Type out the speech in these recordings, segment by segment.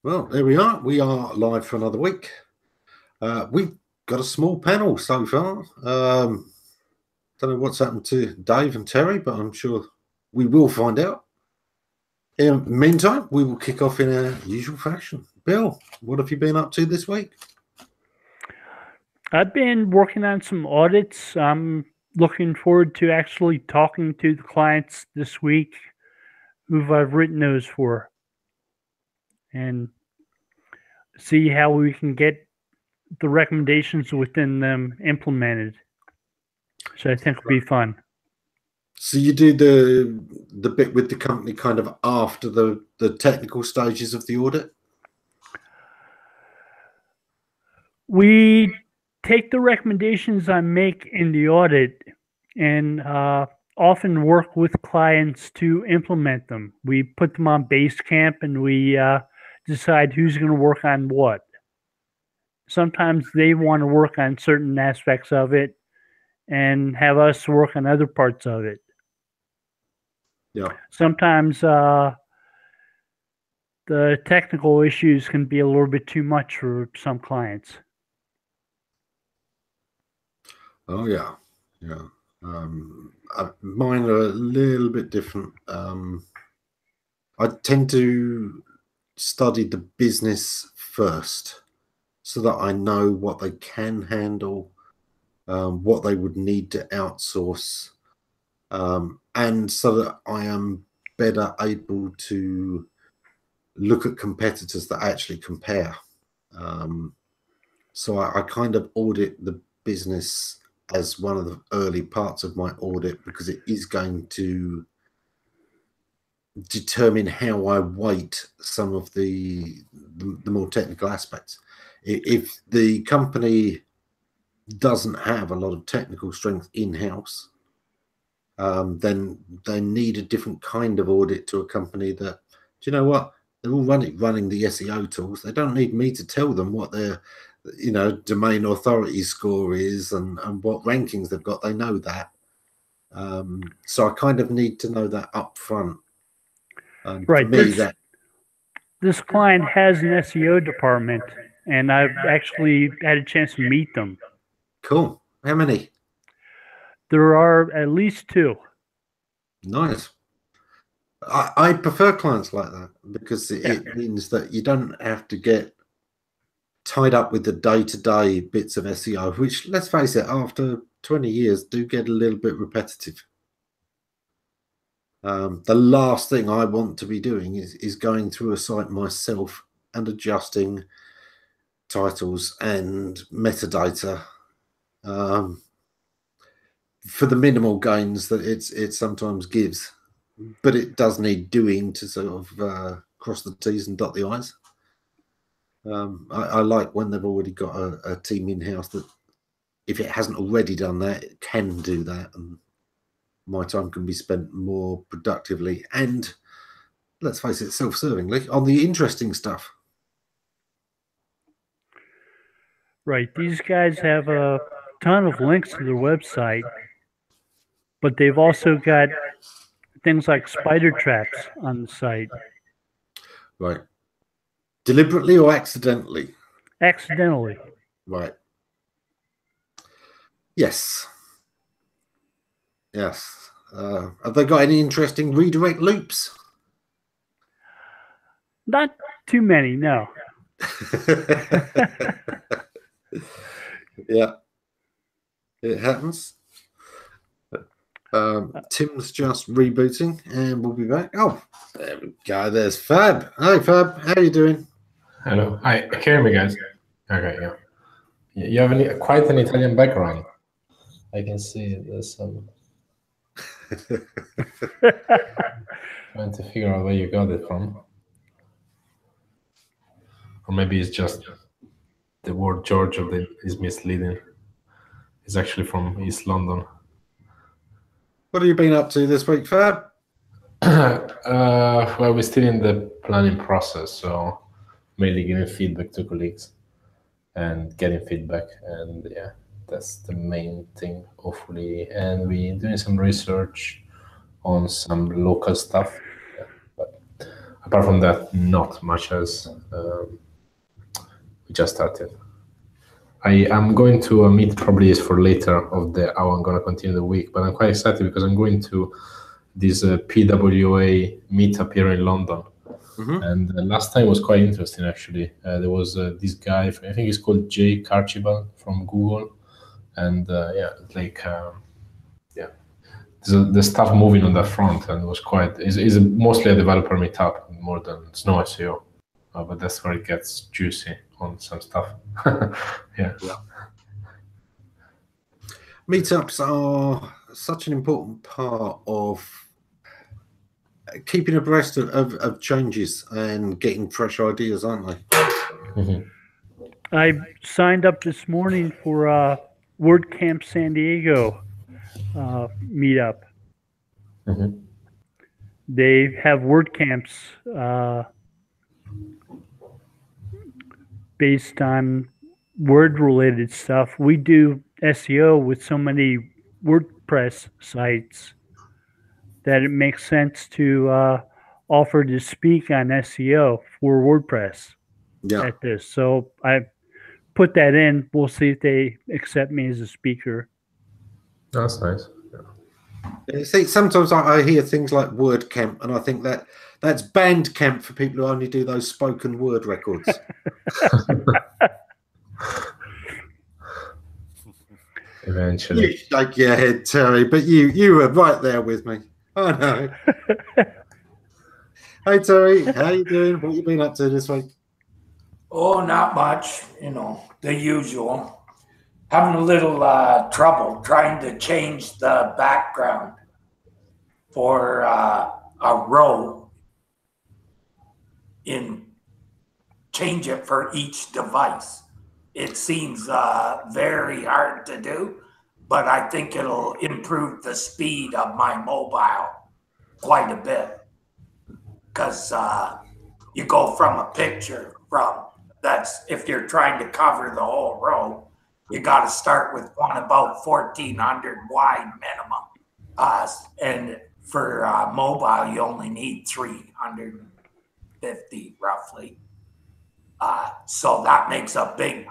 Well, there we are. We are live for another week. We've got a small panel so far. Don't know what's happened to Dave and Terry, but I'm sure we will find out. In the meantime, we will kick off in our usual fashion. Bill, what have you been up to this week? I've been working on some audits. I'm looking forward to actually talking to the clients this week who I've written those for and see how we can get the recommendations within them implemented. So I think it'll be fun. So you do the bit with the company kind of after the technical stages of the audit? We take the recommendations I make in the audit and often work with clients to implement them. We put them on Basecamp and we decide who's going to work on what. Sometimes they want to work on certain aspects of it and have us work on other parts of it. Yeah. Sometimes the technical issues can be a little bit too much for some clients. Oh, yeah. Yeah. Mine are a little bit different. I tend to study the business first so that I know what they can handle, what they would need to outsource, and so that I am better able to look at competitors that actually compare. So I kind of audit the business as one of the early parts of my audit because it is going to determine how I weight some of the more technical aspects. If the company doesn't have a lot of technical strength in-house, then they need a different kind of audit to a company that, do you know what? They're all running the SEO tools. They don't need me to tell them what their, domain authority score is and what rankings they've got. They know that. So I kind of need to know that up front. Right. For me, this client has an SEO department, and I've actually had a chance to meet them. Cool. How many? There are at least 2. Nice. I prefer clients like that because it means that you don't have to get tied up with the day-to-day bits of SEO, which, let's face it, after 20 years do get a little bit repetitive. The last thing I want to be doing is going through a site myself and adjusting titles and metadata for the minimal gains that it sometimes gives. But it does need doing to sort of cross the T's and dot the I's. I like when they've already got a team in-house that, if it hasn't already done that, it can do that, and my time can be spent more productively and, let's face it, self-servingly on the interesting stuff. Right. These guys have a ton of links to their website, but they've also got things like spider traps on the site. Right. Deliberately or accidentally? Accidentally. Right. Yes. Yes. Have they got any interesting redirect loops? Not too many, no. Yeah. It happens. Tim's just rebooting and we'll be back. Oh, there we go. There's Fab. Hi, Fab. How are you doing? Hello. Hi. Can you hear me, guys? Okay, yeah. You have quite an Italian background. I can see there's some... Trying to figure out where you got it from. Or maybe it's just the word George is misleading. It's actually from East London. What have you been up to this week, Fab? Well, we're still in the planning process, so mainly giving feedback to colleagues and getting feedback, and yeah, that's the main thing, hopefully. And we're doing some research on some local stuff. Yeah. But apart from that, not much as we just started. I am going to a meet, probably is for later of how I'm going to continue the week, but I'm quite excited because I'm going to this PWA meetup here in London. And last time was quite interesting, actually. There was this guy, I think he's called Jay Archibald from Google. And the stuff moving on that front, and it was quite, is mostly a developer meetup more than Snow SEO. But that's where it gets juicy on some stuff. Yeah. Meetups are such an important part of keeping abreast of changes and getting fresh ideas, aren't they? I signed up this morning for WordCamp San Diego meetup. They have WordCamps based on word-related stuff. We do SEO with so many WordPress sites that it makes sense to offer to speak on SEO for WordPress at this. So I put that in. We'll see if they accept me as a speaker. That's nice. See, sometimes I hear things like WordCamp, and I think that's Bandcamp for people who only do those spoken word records. Eventually. You shake your head, Terry, but you were right there with me. I know. Hey, Terry, how you doing? What you been up to this week? Oh, not much. You know, the usual. Having a little trouble trying to change the background for a row change it for each device. It seems very hard to do, but I think it'll improve the speed of my mobile quite a bit, because you go from a picture that's, if you're trying to cover the whole row, you got to start with one about 1400 wide minimum. And for mobile, you only need 350 roughly. So that makes a big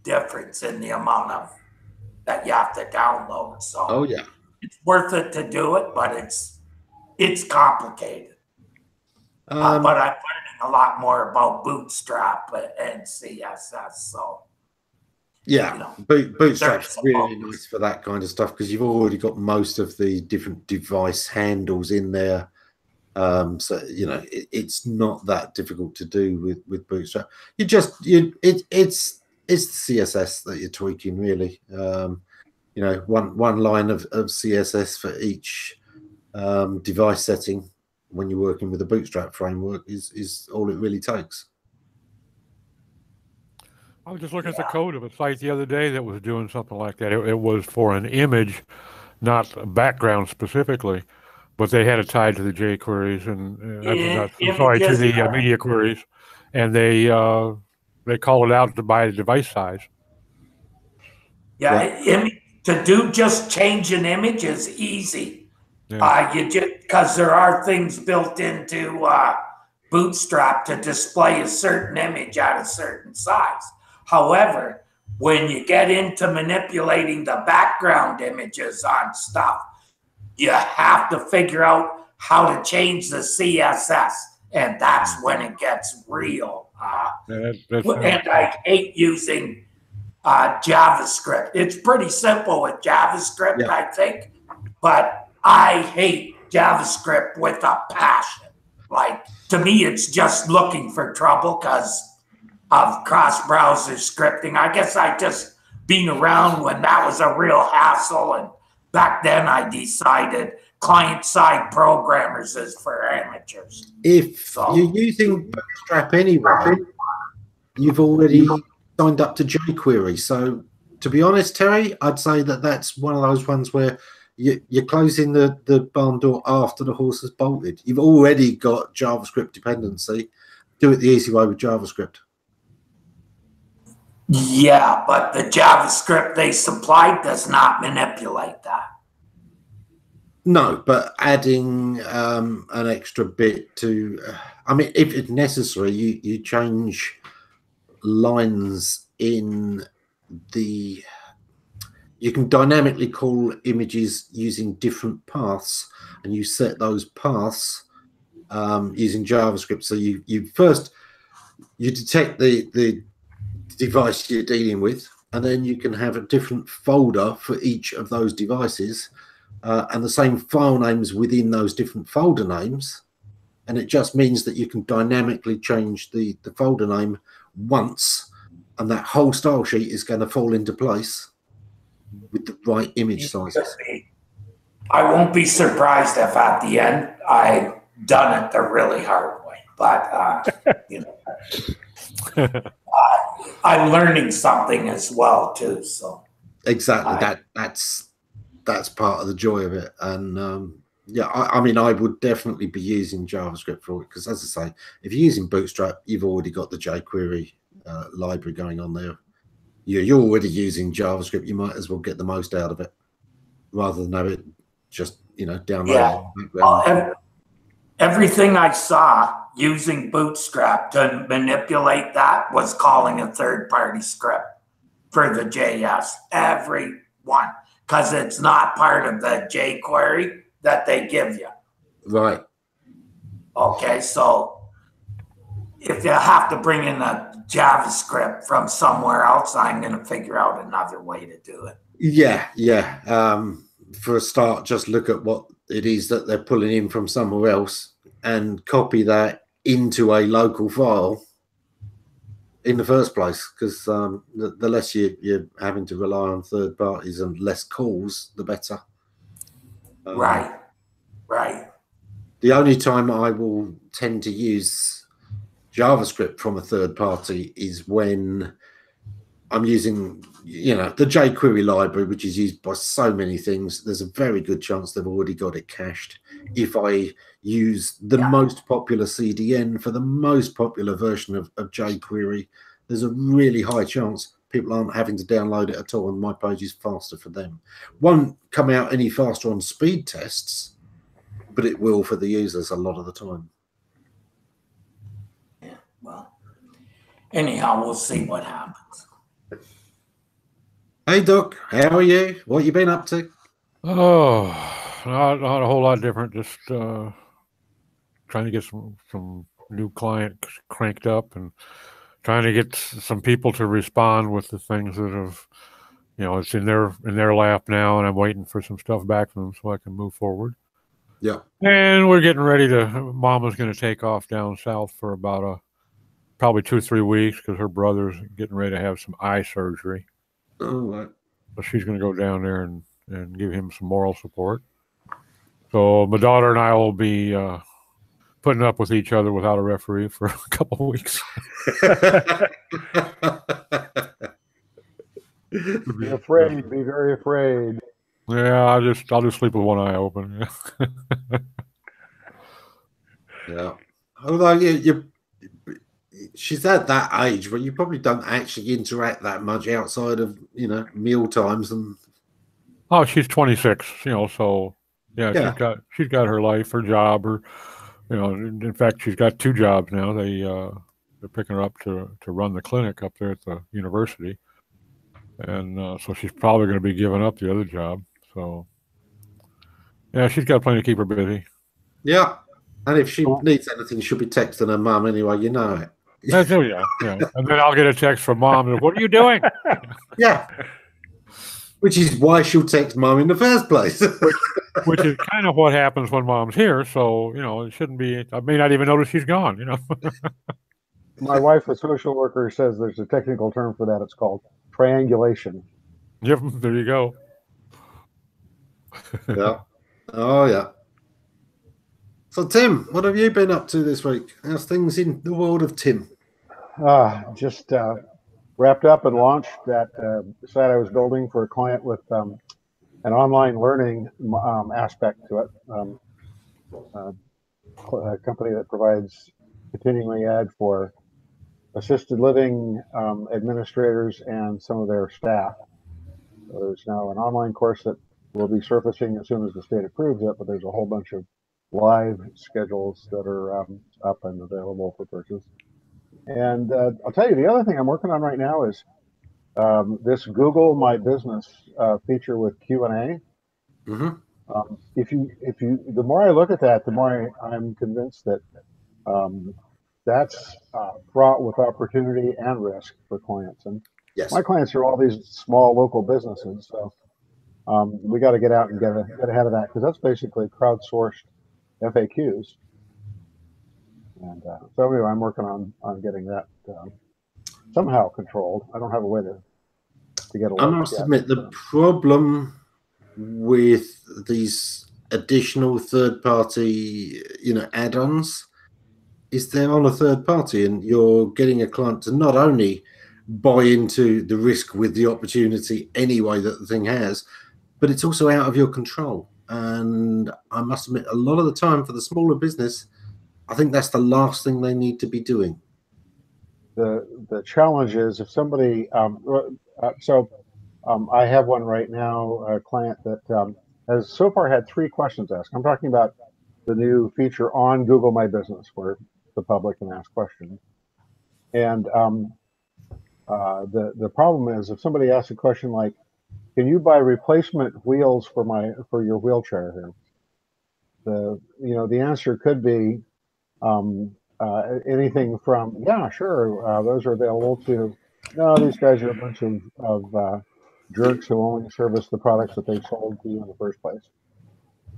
difference in the amount of that you have to download. So it's worth it to do it, but it's complicated. But I'm learning a lot more about Bootstrap and CSS. So Bootstrap's really nice for that kind of stuff because you've already got most of the different device handles in there. So it's not that difficult to do with Bootstrap. It's the CSS that you're tweaking, really. One line of CSS for each device setting when you're working with the Bootstrap framework is all it really takes. I was just looking at the code of a site the other day that was doing something like that. It was for an image, not a background specifically, but they had it tied to the jQueries and to the media queries, and they call it out by the device size. To do just change an image is easy. Because there are things built into Bootstrap to display a certain image at a certain size. However, when you get into manipulating the background images on stuff, you have to figure out how to change the CSS, and that's when it gets real. And I hate using JavaScript. It's pretty simple with JavaScript, I think, but I hate JavaScript with a passion. Like, to me, it's just looking for trouble because of cross-browser scripting. I guess I just been around when that was a real hassle, and back then I decided client-side programmers is for amateurs. If you're using Bootstrap anyway, you've already signed up to jQuery. So, to be honest, Terry, I'd say that's one of those ones where you're closing the barn door after the horse has bolted. You've already got JavaScript dependency. Do it the easy way with JavaScript. Yeah, but the JavaScript they supplied does not manipulate that. No, but adding an extra bit to, I mean, if it's necessary, you change lines in the. You can dynamically call images using different paths, and you set those paths using JavaScript. So you first detect the device you're dealing with, and then you can have a different folder for each of those devices, and the same file names within those different folder names. And it just means that you can dynamically change the folder name once, and that whole style sheet is going to fall into place with the right image sizes. I won't be surprised if at the end I've done it the really hard way, but you know, I'm learning something as well too. So exactly, that's part of the joy of it. And yeah, I mean, I would definitely be using JavaScript for it, because, as I say, if you're using Bootstrap, you've already got the jQuery library going on there. You're already using JavaScript. You might as well get the most out of it, rather than have it just, you know, download. Yeah. Everything I saw using Bootstrap to manipulate that was calling a third-party script for the JS. Every one, because it's not part of the jQuery that they give you. Right. Okay, so if you have to bring in a JavaScript from somewhere else, I'm going to figure out another way to do it. Yeah, yeah. For a start, just look at what it is that they're pulling in from somewhere else and copy that into a local file in the first place, because the less you're having to rely on third parties and less calls, the better. Right. The only time I will tend to use JavaScript from a third party is when I'm using, you know, the jQuery library, which is used by so many things. There's a very good chance they've already got it cached. If I use the most popular CDN for the most popular version of jQuery, there's a really high chance people aren't having to download it at all, and my page is faster for them. Won't come out any faster on speed tests, but it will for the users a lot of the time. Yeah, well, anyhow, we'll see what happens. Hey, Doc, how are you? What you been up to? Oh, not a whole lot different. Just trying to get some new clients cranked up, and trying to get some people to respond with the things that have, you know, it's in their lap now, and I'm waiting for some stuff back from them so I can move forward. Yeah. And we're getting ready to. Mama's going to take off down south for about probably 2-3 weeks, because her brother's getting ready to have some eye surgery. Oh, right. So she's going to go down there and give him some moral support. So my daughter and I will be putting up with each other without a referee for a couple of weeks. Be afraid. Be very afraid. Yeah, I'll just sleep with one eye open. Yeah. Although she's at that age where you probably don't actually interact that much outside of, you know, meal times and. Oh, she's 26, you know, so yeah. she's got her life, her job, her, you know, in fact, she's got 2 jobs now. They're picking her up to run the clinic up there at the university, and so she's probably going to be giving up the other job. So yeah, she's got plenty to keep her busy. Yeah, and if she needs anything, she'll be texting her mum anyway. You know it. Yeah. And then I'll get a text from mom. What are you doing? Yeah. Which is why she'll text mom in the first place. which is kind of what happens when mom's here. So, you know, it shouldn't be. I may not even notice she's gone. You know. My wife, a social worker, says there's a technical term for that. It's called triangulation. Yep. There you go. Yeah. Oh yeah. So Tim, what have you been up to this week? How's things in the world of Tim? Just wrapped up and launched that site I was building for a client with an online learning aspect to it. A company that provides continuing ed for assisted living administrators and some of their staff. So there's now an online course that will be surfacing as soon as the state approves it, but there's a whole bunch of live schedules that are up and available for purchase. And I'll tell you, the other thing I'm working on right now is this Google My Business feature with Q&A. The more I look at that, the more I'm convinced that that's fraught with opportunity and risk for clients. And my clients are all these small local businesses, so we got to get out and get ahead of that, because that's basically crowdsourced FAQs. And so anyway, I'm working on getting that somehow controlled. I don't have a way to get a I must admit, the problem with these additional third-party, add-ons is they're on a third party, and you're getting a client to not only buy into the risk with the opportunity anyway that the thing has, but it's also out of your control. And I must admit, a lot of the time for the smaller business, I think that's the last thing they need to be doing. The challenge is if somebody, I have one right now, a client that has so far had 3 questions asked. I'm talking about the new feature on Google My Business, where the public can ask questions. And the problem is, if somebody asks a question like, "Can you buy replacement wheels for your wheelchair here?" The answer could be anything from, "Yeah, sure, those are available," to, "No, these guys are a bunch of jerks who only service the products that they sold to you in the first place."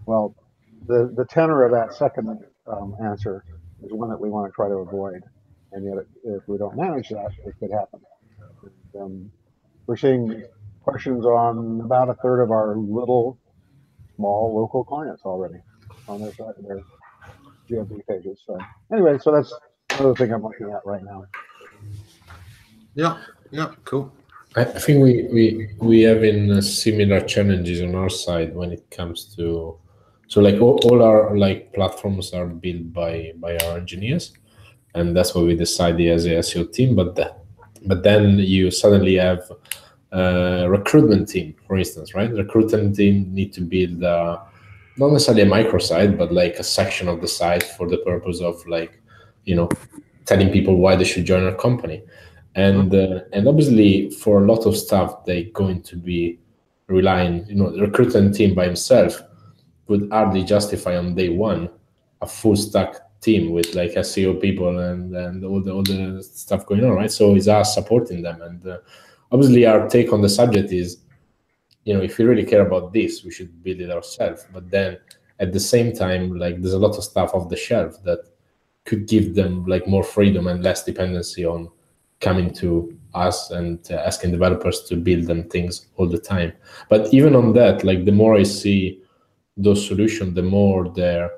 Well, the tenor of that second answer is one that we want to try to avoid, and yet if we don't manage that, it could happen. We're seeing questions on about 1/3 of our small local clients already on their GMB pages. So anyway, so that's another thing I'm looking at right now. Yeah, cool. I think we have in similar challenges on our side when it comes to, so like all our platforms are built by our engineers, and that's what we decided as a SEO team. But then you suddenly have a recruitment team, for instance, right? Recruitment team need to build not necessarily a microsite, but like a section of the site for the purpose of telling people why they should join our company. And obviously for a lot of stuff, they're going to be relying, the recruitment team by himself would hardly justify on day one a full stack team with SEO people and all the stuff going on, right? So it's us supporting them. And obviously our take on the subject is, if you really care about this, we should build it ourselves. But then at the same time, there's a lot of stuff off the shelf that could give them more freedom and less dependency on coming to us and asking developers to build them things all the time. But even on that, the more I see those solutions, the more they're,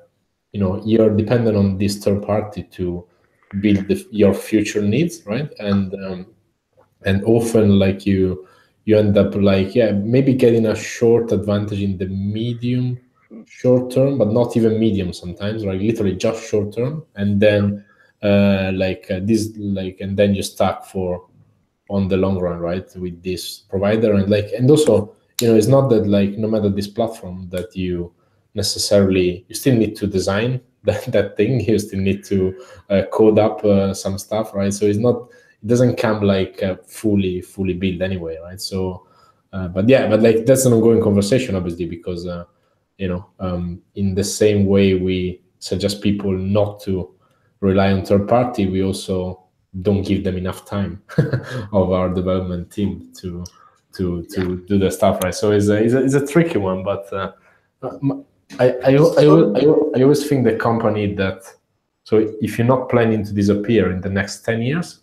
you're dependent on this third party to build your future needs, right? And often you end up maybe getting a short advantage in the medium short term, but not even medium sometimes, right? Literally just short term, and then and then you're stuck on the long run, right, with this provider. And also, it's not that no matter this platform that you still need to design that thing, you still need to code up some stuff, right? So it doesn't come fully built anyway, right? So but that's an ongoing conversation, obviously, because in the same way we suggest people not to rely on third party, we also don't give them enough time of our development team to do the stuff, right? So it's a tricky one, but I always think the company that, so if you're not planning to disappear in the next 10 years,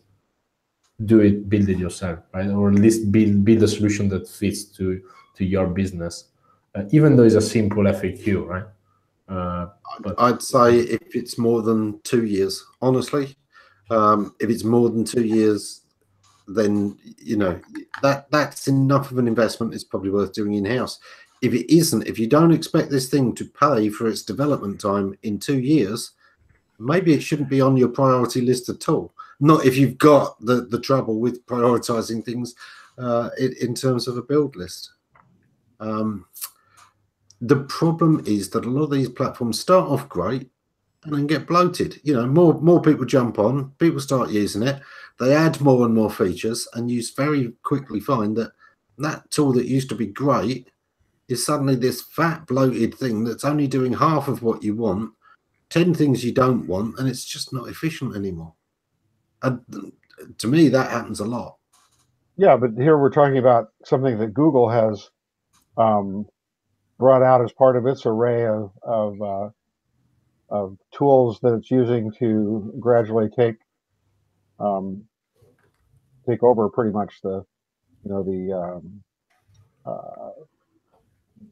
build it yourself, right? Or at least build a solution that fits to your business, even though it's a simple FAQ, right? But I'd say if it's more than 2 years, honestly, if it's more than 2 years, then that's enough of an investment. It's probably worth doing in-house. If it isn't, if you don't expect this thing to pay for its development time in 2 years, maybe it shouldn't be on your priority list at all. Not if you've got the trouble with prioritizing things in terms of a build list. The problem is that a lot of these platforms start off great and then get bloated. You know, more people jump on, people start using it, they add more and more features, and you very quickly find that that tool that used to be great is suddenly this fat bloated thing that's only doing half of what you want, 10 things you don't want, and it's just not efficient anymore. And to me, that happens a lot. Yeah, but here we're talking about something that Google has brought out as part of its array of tools that it's using to gradually take over pretty much the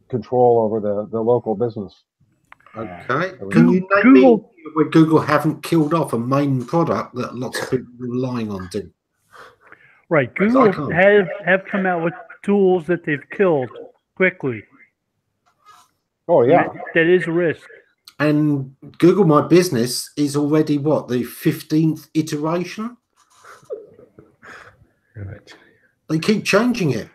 control over the local business. Okay. Can you name me where Google haven't killed off a main product that lots of people are relying on to? Right. Google have come out with tools that they've killed quickly. Oh, yeah. That is a risk. And Google My Business is already, what, the 15th iteration? Right. They keep changing it.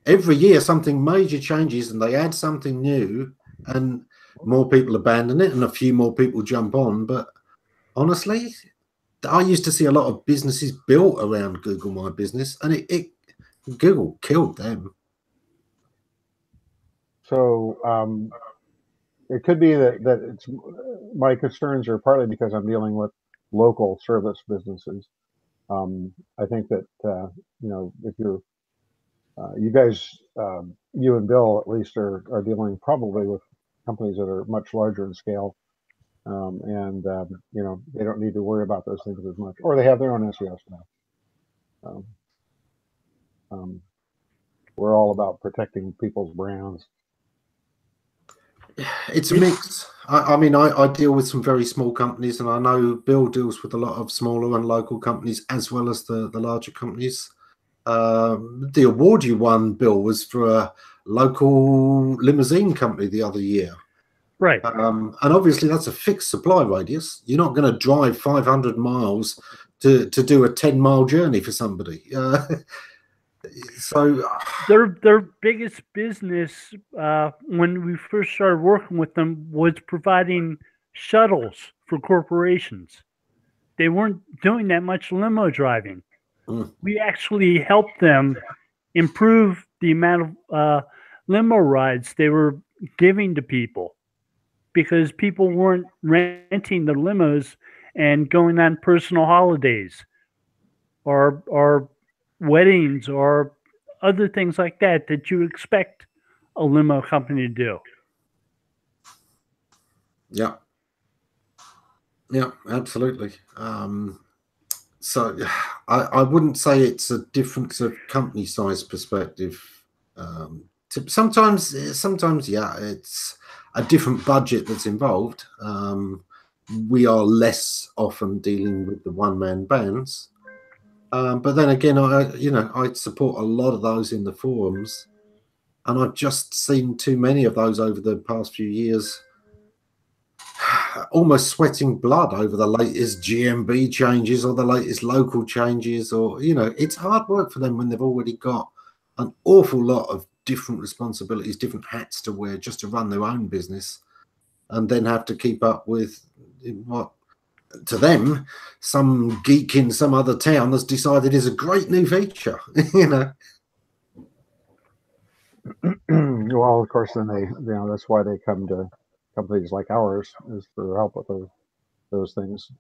Every year something major changes and they add something new and more people abandon it and a few more people jump on. But honestly, I used to see a lot of businesses built around Google My Business, and Google killed them. So it could be that it's my concerns are partly because I'm dealing with local service businesses. I think that if you're you guys, you and Bill at least are dealing probably with companies that are much larger in scale, and they don't need to worry about those things as much, or they have their own SEO now. We're all about protecting people's brands. It's a mix. I mean, I deal with some very small companies, and I know Bill deals with a lot of smaller and local companies as well as the larger companies. The award you won, Bill, was for a local limousine company the other year. Right. And obviously that's a fixed supply radius. You're not going to drive 500 miles to do a 10-mile journey for somebody. So their biggest business when we first started working with them was providing shuttles for corporations. They weren't doing that much limo driving. We actually helped them improve the amount of limo rides they were giving to people, because people weren't renting the limos and going on personal holidays or weddings or other things like that you expect a limo company to do. Yeah, absolutely. So I wouldn't say it's a difference of company size perspective. Sometimes, yeah, it's a different budget that's involved. We are less often dealing with the one-man bands. But then again, I support a lot of those in the forums, and I've just seen too many of those over the past few years, almost sweating blood over the latest GMB changes or the latest local changes, or it's hard work for them when they've already got an awful lot of different responsibilities, different hats to wear just to run their own business, and then have to keep up with what, to them, some geek in some other town has decided is a great new feature. Well, of course, then that's why they come to companies like ours, is for help with those things.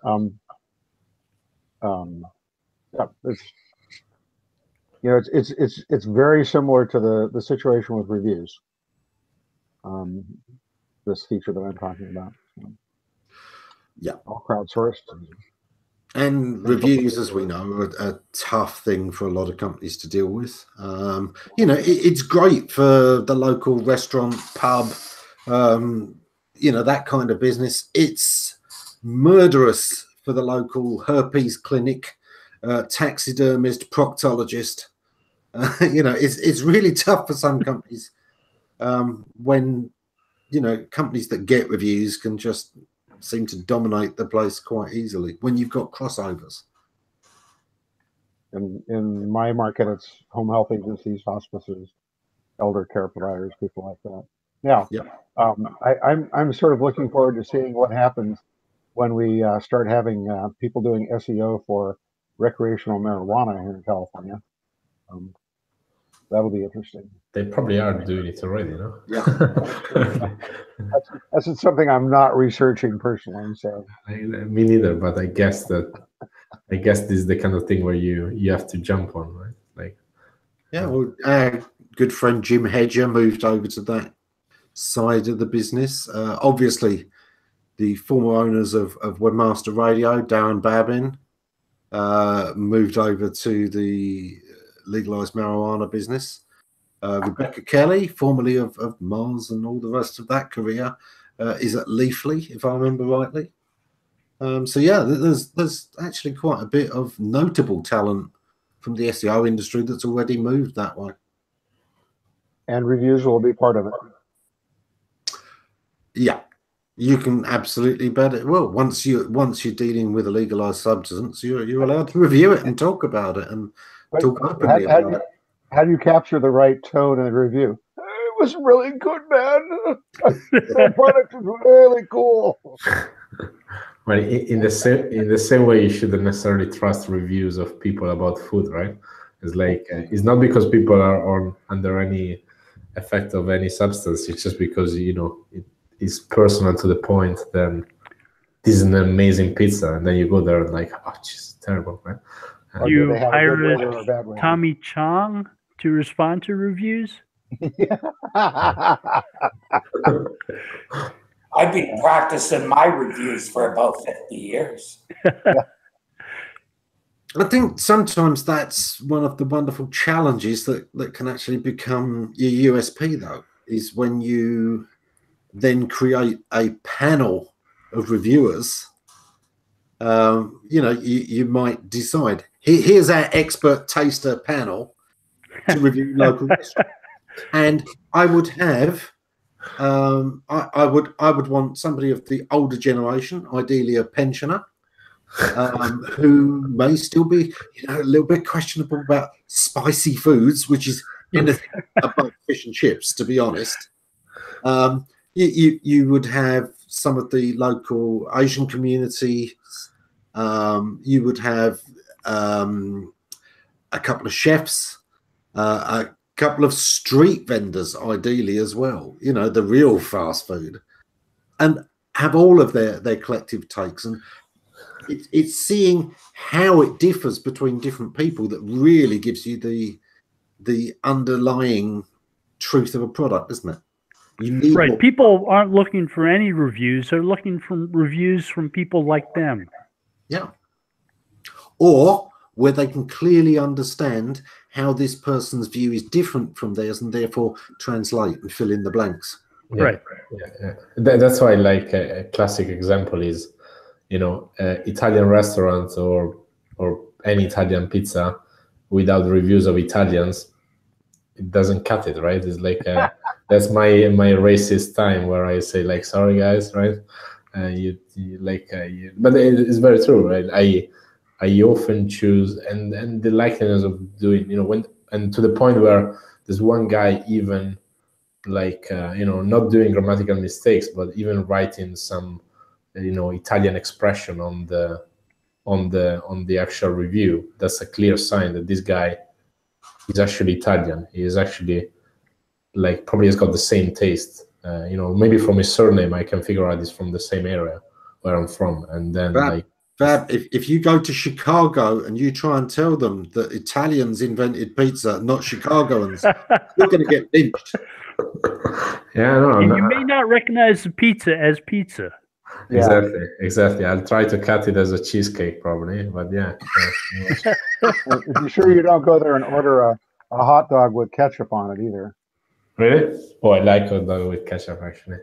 Yeah, it's very similar to the situation with reviews. This feature that I'm talking about. Yeah, all crowdsourced. And reviews, as we know, are a tough thing for a lot of companies to deal with. It's great for the local restaurant, pub, that kind of business. It's murderous for the local herpes clinic, taxidermist, proctologist. It's really tough for some companies when, companies that get reviews can just seem to dominate the place quite easily when you've got crossovers. And in my market, it's home health agencies, hospices, elder care providers, people like that. Yeah. Yeah. I'm sort of looking forward to seeing what happens when we start having people doing SEO for recreational marijuana here in California. That'll be interesting. They probably are doing it already, no? Yeah. That's something I'm not researching personally. So me neither, but I guess this is the kind of thing where you have to jump on, right? Like, yeah. Well, our good friend Jim Hedger moved over to that side of the business. Obviously, the former owners of Webmaster Radio, Darren Babin, moved over to the legalized marijuana business. Rebecca Kelly, formerly of Mars and all the rest of that career, is at Leafly, if I remember rightly. So yeah, there's actually quite a bit of notable talent from the SEO industry that's already moved that way. And reviews will be part of it. Yeah, you can absolutely bet it. Well, once you're dealing with a legalized substance, you're allowed to review it and talk about it and talk openly about it. How do you capture the right tone in the review? It was really good, man. The product is really cool. Well, in the same way, you shouldn't necessarily trust reviews of people about food, right? It's like it's not because people are under any effect of any substance. It's just because it is personal to the point. Then this is an amazing pizza, and then you go there and like, oh, it's terrible, right? You hired Tommy Chong to respond to reviews? I've been practicing my reviews for about 50 years. I think sometimes that's one of the wonderful challenges that can actually become your USP, though, is when you then create a panel of reviewers. You might decide, here's our expert taster panel to review local restaurants. And I would have I would want somebody of the older generation, ideally a pensioner, who may still be a little bit questionable about spicy foods, which is anything above fish and chips, to be honest. You would have some of the local Asian community. You would have a couple of chefs, a couple of street vendors, ideally as well, the real fast food, and have all of their collective takes. And it's seeing how it differs between different people that really gives you the underlying truth of a product, isn't it? You need right. People aren't looking for any reviews. They're looking for reviews from people like them. Yeah. Or where they can clearly understand how this person's view is different from theirs and therefore translate and fill in the blanks. Yeah, right. Yeah. That's why, like, a classic example is, Italian restaurants or any Italian pizza without reviews of Italians, it doesn't cut it, right? It's like that's my racist time where I say, like, sorry guys, right? But it's very true, right? I often choose and the likeliness of doing, and to the point where there's one guy even like not doing grammatical mistakes, but even writing some Italian expression on the actual review. That's a clear sign that this guy is actually Italian. He is actually, like, probably has got the same taste. Maybe from his surname I can figure out he's from the same area where I'm from. And then Fab, if you go to Chicago and you try and tell them that Italians invented pizza, not Chicagoans, you're going to get lynched. Yeah, no. And you may not recognize the pizza as pizza. Exactly. I'll try to cut it as a cheesecake, probably, but yeah. If you're sure you don't go there and order a hot dog with ketchup on it either. Really? Oh, I like hot dog with ketchup, actually.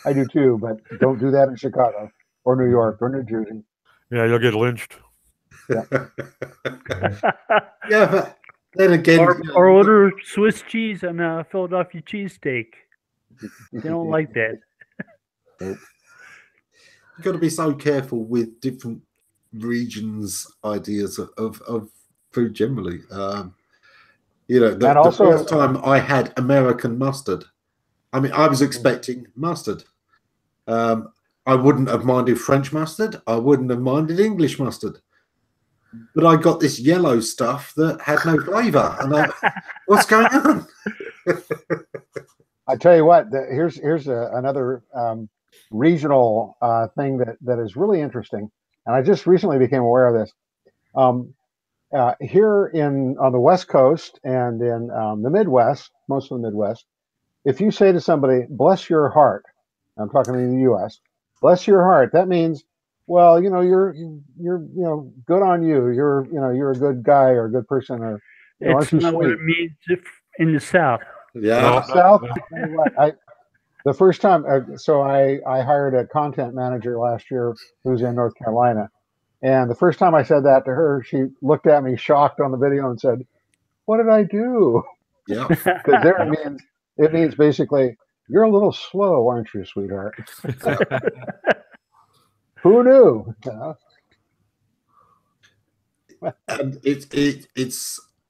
I do too, but don't do that in Chicago or New York or New Jersey. Yeah, you'll get lynched. Yeah. Yeah, but then again, or order Swiss cheese and a Philadelphia cheesesteak. They don't like that. You've got to be so careful with different regions' ideas of food generally. The first time I had American mustard, I mean, I was expecting mustard. I wouldn't have minded French mustard. I wouldn't have minded English mustard. But I got this yellow stuff that had no flavour. And what's going on? I tell you what, here's another regional thing that is really interesting. And I just recently became aware of this. Here on the West Coast and in the Midwest, most of the Midwest, if you say to somebody, bless your heart, I'm talking in the US, bless your heart, that means, well, you're good on you. You're a good guy or a good person, or it's not what it means in the South. Yeah. In the South, the first time, so I hired a content manager last year who's in North Carolina. And the first time I said that to her, she looked at me shocked on the video and said, what did I do? Yeah. Because there it means basically, you're a little slow, aren't you, sweetheart? Who knew? And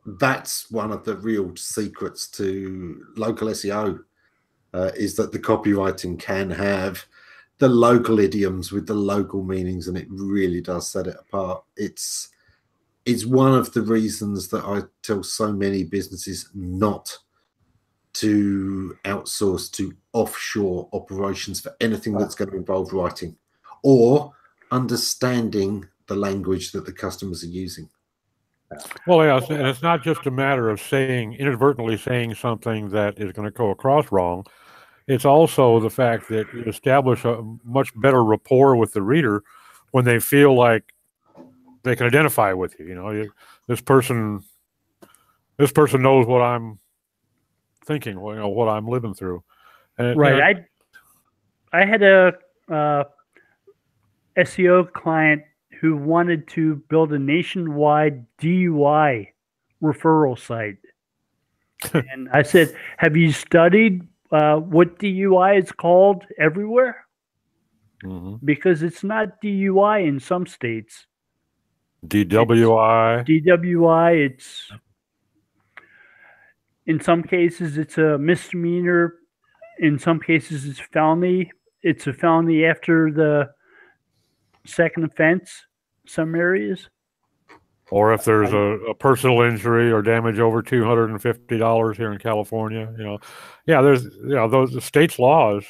that's one of the real secrets to local SEO, is that the copywriting can have the local idioms with the local meanings, and it really does set it apart. It's one of the reasons that I tell so many businesses not to outsource to offshore operations for anything that's going to involve writing or understanding the language that the customers are using. Well, yeah, and it's not just a matter of inadvertently saying something that is going to go across wrong. It's also the fact that you establish a much better rapport with the reader when they feel like they can identify with you. This person knows what I'm thinking, what I'm living through. And right. I had a SEO client who wanted to build a nationwide DUI referral site. And I said, have you studied what DUI is called everywhere? Mm-hmm. Because it's not DUI in some states. DWI. It's in some cases it's a misdemeanor. In some cases it's felony. It's a felony after the second offense. Some areas. Or if there's a personal injury or damage over $250 here in California, there's those states' laws.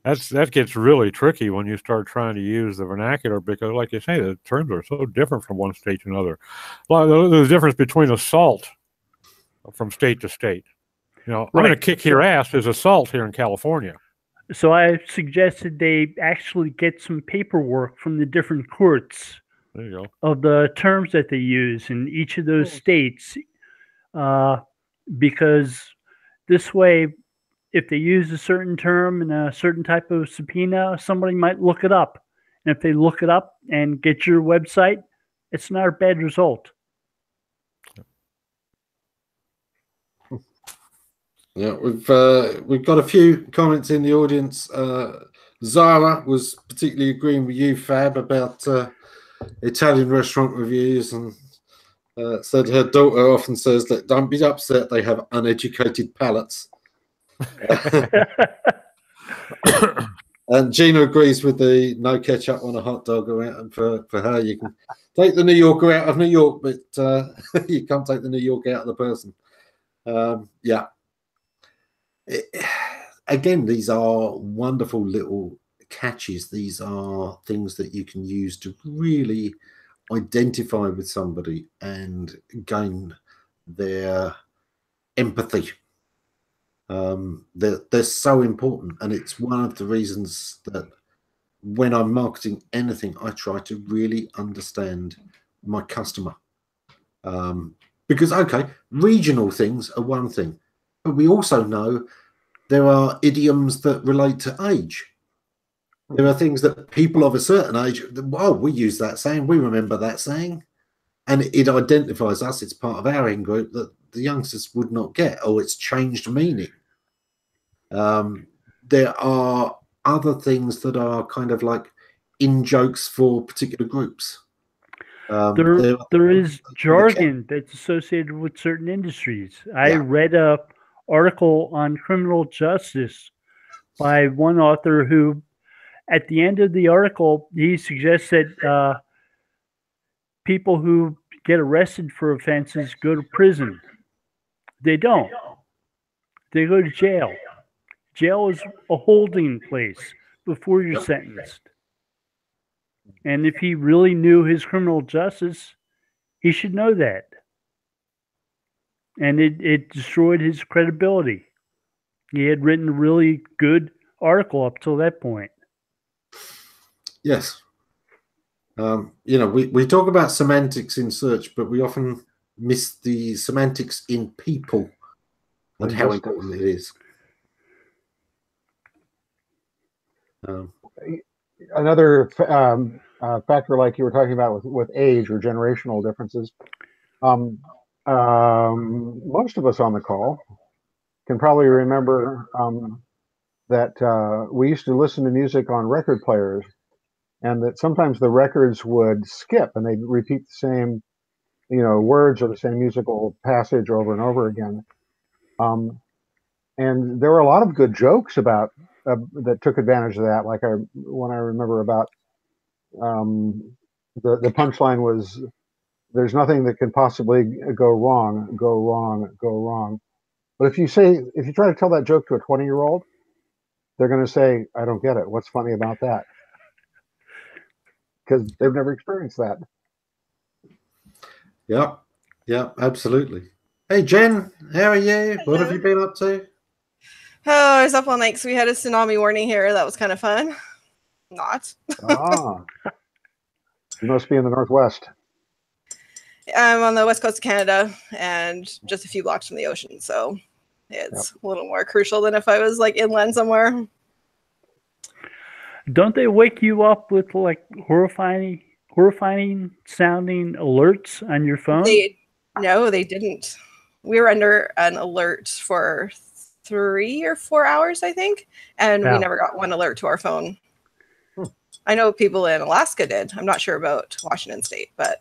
That gets really tricky when you start trying to use the vernacular, because, like you say, the terms are so different from one state to another. Well, there's a difference between assault from state to state. I'm going to kick your ass is assault here in California. So I suggested they actually get some paperwork from the different courts. There you go. Of the terms that they use in each of those states, because this way, if they use a certain term in a certain type of subpoena, somebody might look it up. And if they look it up and get your website, it's not a bad result. Yeah, we've got a few comments in the audience. Zara was particularly agreeing with you, Fab, about Italian restaurant reviews, and said her daughter often says that don't be upset, they have uneducated palates. And Gina agrees with the no ketchup on a hot dog. And for her, you can take the New Yorker out of New York, but you can't take the New York out of the person. Yeah. Again, these are wonderful little catches. These are things that you can use to really identify with somebody and gain their empathy. They're so important, and it's one of the reasons that when I'm marketing anything, I try to really understand my customer. Because, okay, regional things are one thing, but we also know there are idioms that relate to age. There are things that people of a certain age, we use that saying, we remember that saying, and it identifies us. It's part of our in-group that the youngsters would not get, or it's changed meaning. There are other things that are kind of like in-jokes for particular groups. There is jargon that's associated with certain industries. I read a article on criminal justice by one author who, at the end of the article, he suggests that people who get arrested for offenses go to prison. They don't. They go to jail. Jail is a holding place before you're sentenced. And if he really knew his criminal justice, he should know that. And it destroyed his credibility. He had written a really good article up till that point. Yes. We talk about semantics in search, but we often miss the semantics in people and how important it is. Another factor, like you were talking about with age or generational differences, most of us on the call can probably remember that we used to listen to music on record players, and that sometimes the records would skip and they'd repeat the same, words or the same musical passage over and over again. And there were a lot of good jokes about that took advantage of that. Like when I remember about the punchline was, "There's nothing that can possibly go wrong, go wrong, go wrong." But if you try to tell that joke to a 20-year-old, they're going to say, "I don't get it. What's funny about that?" Because they've never experienced that. Yeah, absolutely. Hey, Jen, how are you? What have you been up to? Oh, I was up all night because we had a tsunami warning here. That was kind of fun. Not. You must be in the Northwest. I'm on the west coast of Canada and just a few blocks from the ocean, so it's a little more crucial than if I was like inland somewhere. Don't they wake you up with like horrifying sounding alerts on your phone? No, they didn't. We were under an alert for 3 or 4 hours, I think, and we never got one alert to our phone. I know people in Alaska did. I'm not sure about Washington State, but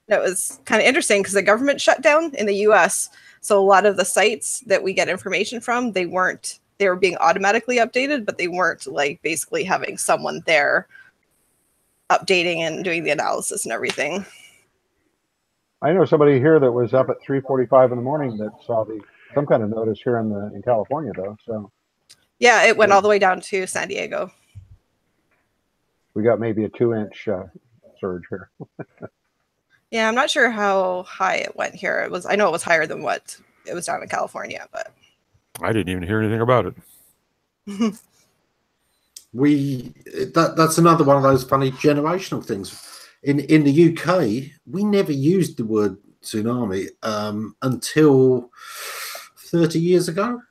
that was kind of interesting because the government shut down in the US. So a lot of the sites that we get information from, they were being automatically updated, but they weren't like basically having someone there updating and doing the analysis and everything. I know somebody here that was up at 3:45 in the morning that saw some kind of notice here in California, though. So yeah, it went all the way down to San Diego. We got maybe a 2-inch surge here. Yeah, I'm not sure how high it went here. I know it was higher than what it was down in California, but I didn't even hear anything about it. That's another one of those funny generational things. In the UK, we never used the word tsunami until 30 years ago.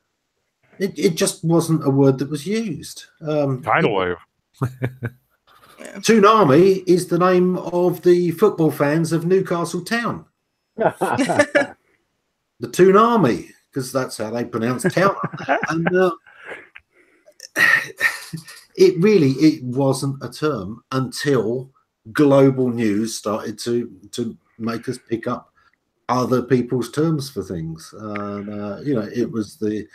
It just wasn't a word that was used. Tidal wave. Tsunami is the name of the football fans of Newcastle Town. The Toonami, because that's how they pronounce town. And it wasn't a term until global news started to make us pick up other people's terms for things. It was the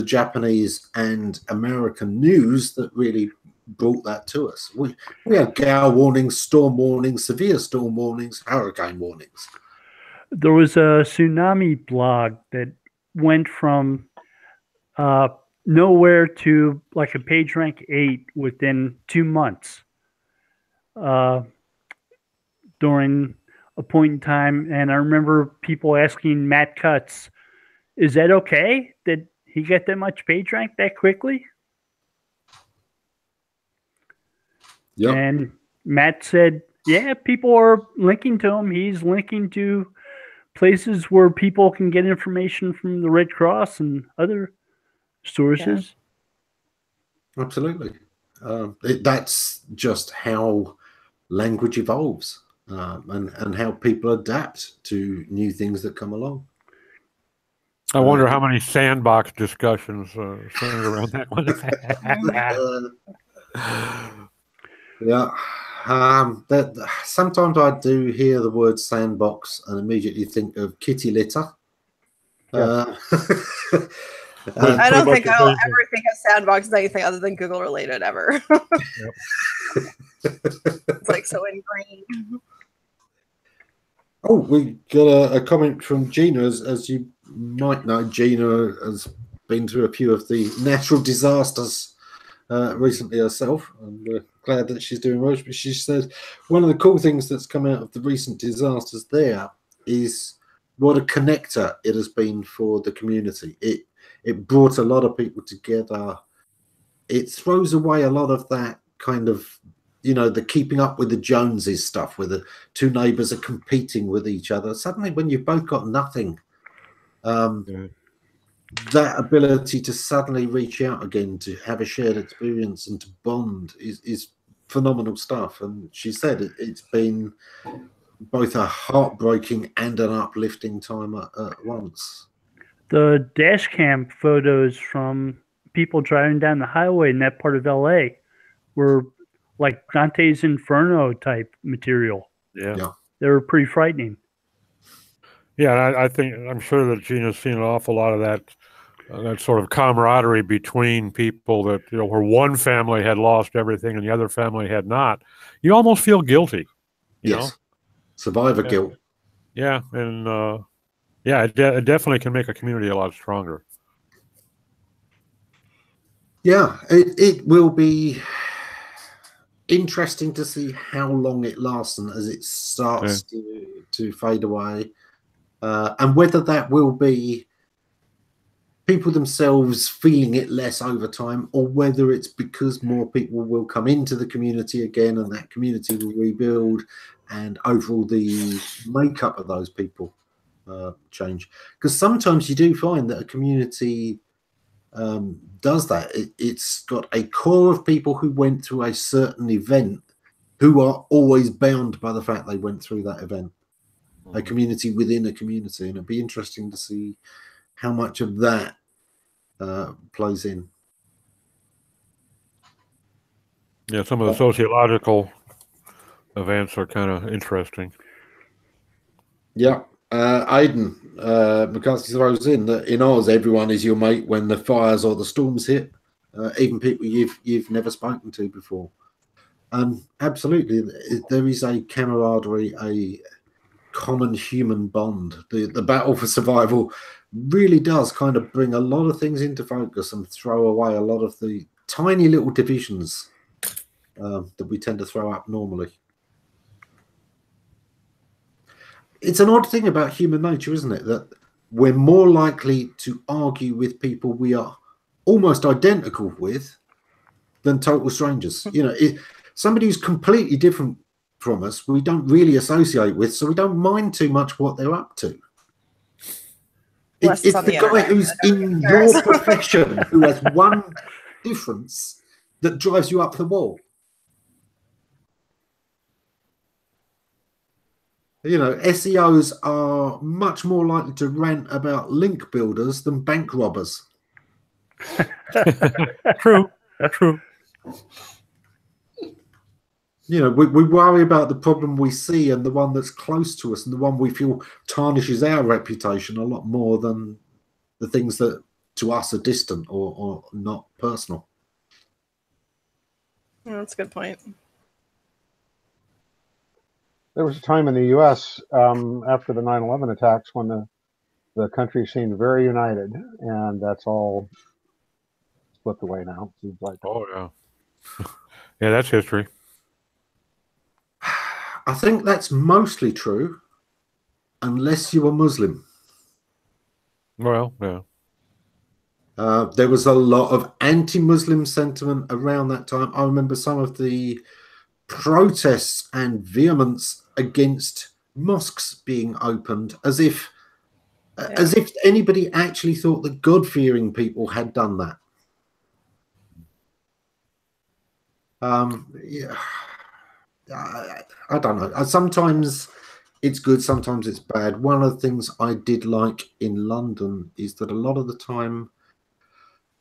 Japanese and American news that really brought that to us. We had gale warnings, storm warnings, severe storm warnings, hurricane warnings. There was a tsunami blog that went from nowhere to like a page rank 8 within 2 months during a point in time. And I remember people asking Matt Cutts, is that okay? Did he get that much page rank that quickly? Yep. And Matt said, yeah, people are linking to him. He's linking to places where people can get information from the Red Cross and other sources. Yeah. Absolutely. That's just how language evolves and how people adapt to new things that come along. I wonder how many sandbox discussions centered around that one. Yeah. Sometimes I do hear the word sandbox and immediately think of kitty litter. Yeah. I don't think I'll ever think of Sandbox as anything other than Google related ever. It's like so ingrained. Oh, we got a comment from Gina. As you might know, Gina has been through a few of the natural disasters recently herself, and we're glad that she's doing well. But she said one of the cool things that's come out of the recent disasters there is what a connector it has been for the community. It brought a lot of people together. It throws away a lot of that kind of, you know, the keeping up with the Joneses stuff, where the two neighbours are competing with each other. Suddenly, when you've both got nothing, that ability to suddenly reach out again, to have a shared experience and to bond is phenomenal stuff. And she said it's been both a heartbreaking and an uplifting time at once. The dash cam photos from people driving down the highway in that part of LA were like Dante's Inferno type material. Yeah. They were pretty frightening. Yeah, I'm sure that Gina's seen an awful lot of that sort of camaraderie between people, that, you know, where one family had lost everything and the other family had not. You almost feel guilty. You know? Survivor guilt. Yeah, and it definitely can make a community a lot stronger. Yeah, it will be interesting to see how long it lasts and as it starts to fade away, and whether that will be people themselves feeling it less over time, or whether it's because more people will come into the community again and that community will rebuild, and overall the makeup of those people change. Because sometimes you do find that a community does that. It's got a core of people who went through a certain event who are always bound by the fact they went through that event. A community within a community, and it'd be interesting to see how much of that plays in. Yeah, some of the sociological events are kind of interesting. Yeah. Aidan McCarthy throws in that in Oz, everyone is your mate when the fires or the storms hit, even people you've never spoken to before. Absolutely, there is a camaraderie, a common human bond. The battle for survival really does kind of bring a lot of things into focus and throw away a lot of the tiny little divisions that we tend to throw up normally. It's an odd thing about human nature, isn't it? That we're more likely to argue with people we are almost identical with than total strangers. You know, somebody who's completely different from us, we don't really associate with, so we don't mind too much what they're up to. It's the guy who's in your profession who has one difference that drives you up the wall. You know, SEOs are much more likely to rant about link builders than bank robbers. True. You know, we worry about the problem we see and the one that's close to us and the one we feel tarnishes our reputation a lot more than the things that to us are distant or not personal. Yeah, that's a good point. There was a time in the U.S. After the 9/11 attacks when the country seemed very united, and that's all slipped away now. Seems like. Oh yeah, yeah, that's history. I think that's mostly true, unless you were Muslim. Well, yeah. There was a lot of anti-Muslim sentiment around that time. I remember some of the protests and vehemence against mosques being opened, as if anybody actually thought that God-fearing people had done that. Yeah, I don't know. Sometimes it's good, sometimes it's bad. One of the things I did like in London is that a lot of the time,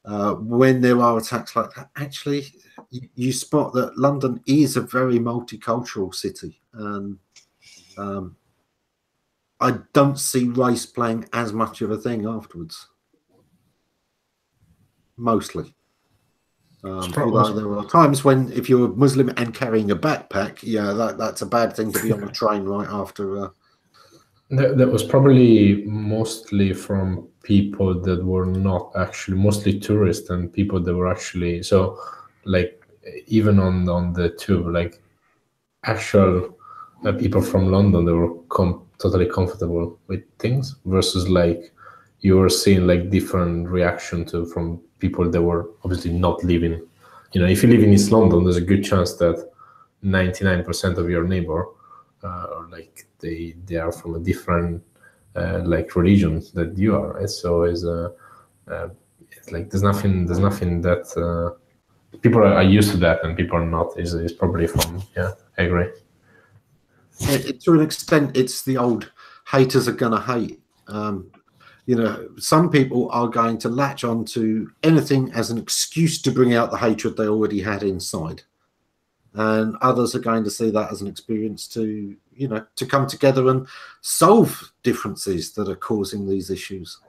when there are attacks like that, actually, you spot that London is a very multicultural city, and I don't see race playing as much of a thing afterwards. Mostly. Although there are times when, if you're a Muslim and carrying a backpack, yeah, that's a bad thing to be on a train right after. That was probably mostly from people that were not actually, mostly tourists and people that were actually, so like even on the tube, like actual people from London, they were totally comfortable with things, versus like you were seeing like different reaction from people that were obviously not living. You know, if you live in East London, there's a good chance that 99% of your neighbor are like they are from a different like religion that you are, right? So it's like there's nothing that people are used to that and people are not. Is probably from, yeah, I agree. To an extent, it's the old haters are gonna hate. You know, some people are going to latch on to anything as an excuse to bring out the hatred they already had inside. And others are going to see that as an experience to, you know, to come together and solve differences that are causing these issues.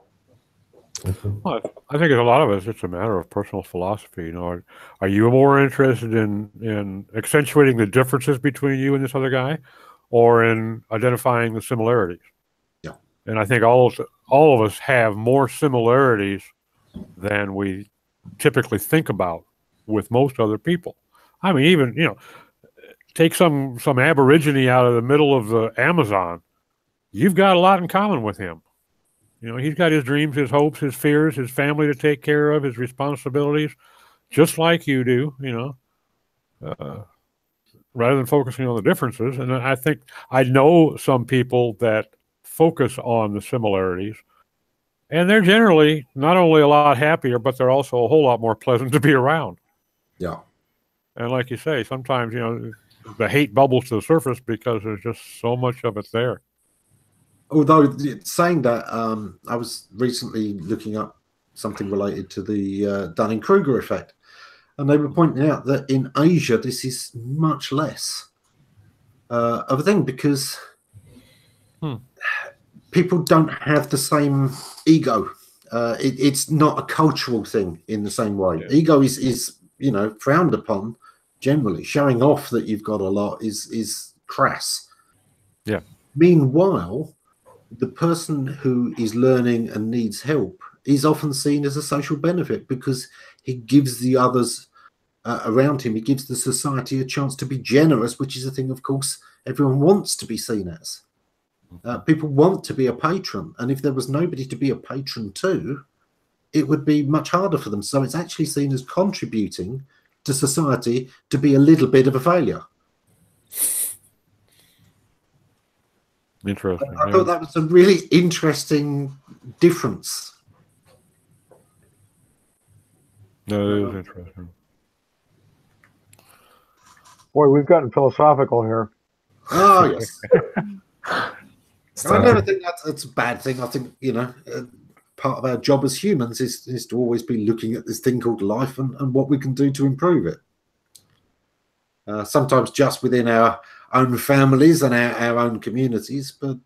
Well, I think in a lot of us, it's a matter of personal philosophy. You know, are you more interested in accentuating the differences between you and this other guy, or in identifying the similarities? Yeah. And I think all of us have more similarities than we typically think about with most other people. I mean, even, you know, take some Aborigine out of the middle of the Amazon. You've got a lot in common with him. You know, he's got his dreams, his hopes, his fears, his family to take care of, his responsibilities, just like you do, you know, rather than focusing on the differences. And I think I know some people that focus on the similarities, and they're generally not only a lot happier, but they're also a whole lot more pleasant to be around. Yeah. And like you say, sometimes, you know, the hate bubbles to the surface because there's just so much of it there. Although saying that, I was recently looking up something related to the Dunning-Kruger effect, and they were pointing out that in Asia this is much less of a thing, because people don't have the same ego. It's not a cultural thing in the same way. Yeah. Ego is you know, frowned upon generally. Showing off that you've got a lot is crass. Yeah. Meanwhile, the person who is learning and needs help is often seen as a social benefit, because he gives the others around him, he gives the society a chance to be generous, which is a thing, of course, everyone wants to be seen as. People want to be a patron, and if there was nobody to be a patron to, it would be much harder for them. So it's actually seen as contributing to society to be a little bit of a failure. Interesting. I thought that was a really interesting difference. No, it is interesting. Boy, we've gotten philosophical here. Oh, yes. I never think that's a bad thing. I think, you know, part of our job as humans is to always be looking at this thing called life and what we can do to improve it. Sometimes just within our own families and our own communities, but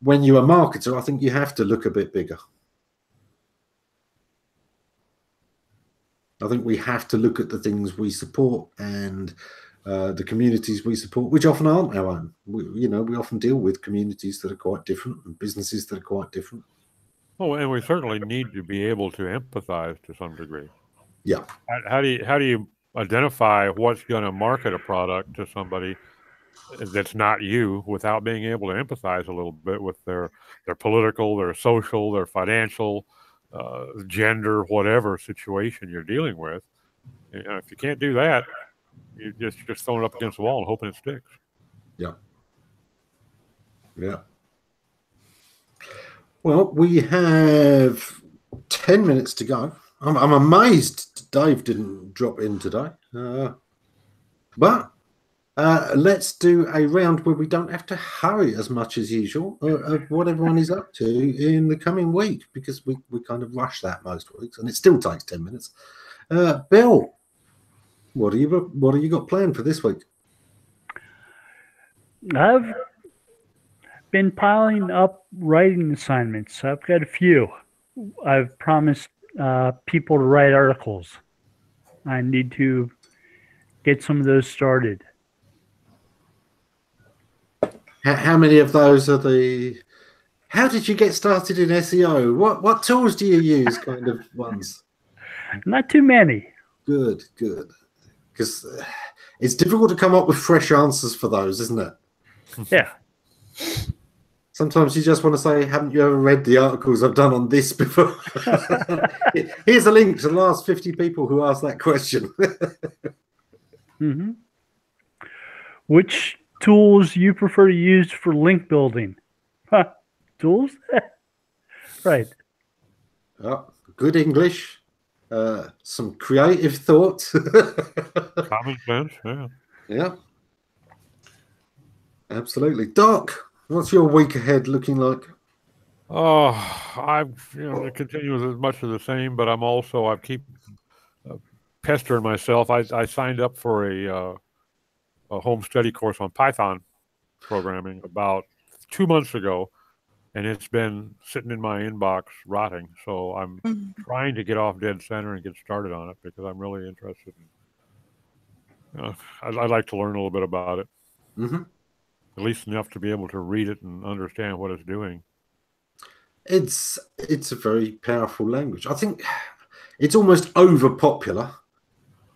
when you're a marketer, I think you have to look a bit bigger. I think we have to look at the things we support and the communities we support, which often aren't our own. We often deal with communities that are quite different and businesses that are quite different. Oh, and we certainly need to be able to empathize to some degree. Yeah. How do you identify what's going to market a product to somebody that's not you without being able to empathize a little bit with their political, their social, their financial, gender, whatever situation you're dealing with? You know, if you can't do that, you're just throwing it up against the wall and hoping it sticks. Yeah. Yeah. Well, we have 10 minutes to go. I'm amazed Dave didn't drop in today. But let's do a round where we don't have to hurry as much as usual of what everyone is up to in the coming week, because we kind of rush that most weeks, and it still takes 10 minutes. Bill, what do you got planned for this week? been piling up writing assignments. I've got a few. I've promised people to write articles. I need to get some of those started. How many of those are the... How did you get started in SEO? What tools do you use kind of ones? Not too many. Good, good. Because it's difficult to come up with fresh answers for those, isn't it? Yeah. Sometimes you just want to say, haven't you ever read the articles I've done on this before? Here's a link to the last 50 people who asked that question. Mm-hmm. Which tools you prefer to use for link building? Huh. Tools? Right. Oh, good English. Some creative thought. Common sense, yeah. Yeah. Absolutely. Doc, what's your week ahead looking like? Oh, I've to continue with as much of the same, but I keep pestering myself. I signed up for a home study course on Python programming about 2 months ago, and it's been sitting in my inbox rotting. So I'm trying to get off dead center and get started on it because I'm really interested in. I'd like to learn a little bit about it. Mm-hmm. At least enough to be able to read it and understand what it's doing. It's a very powerful language. I think it's almost over popular.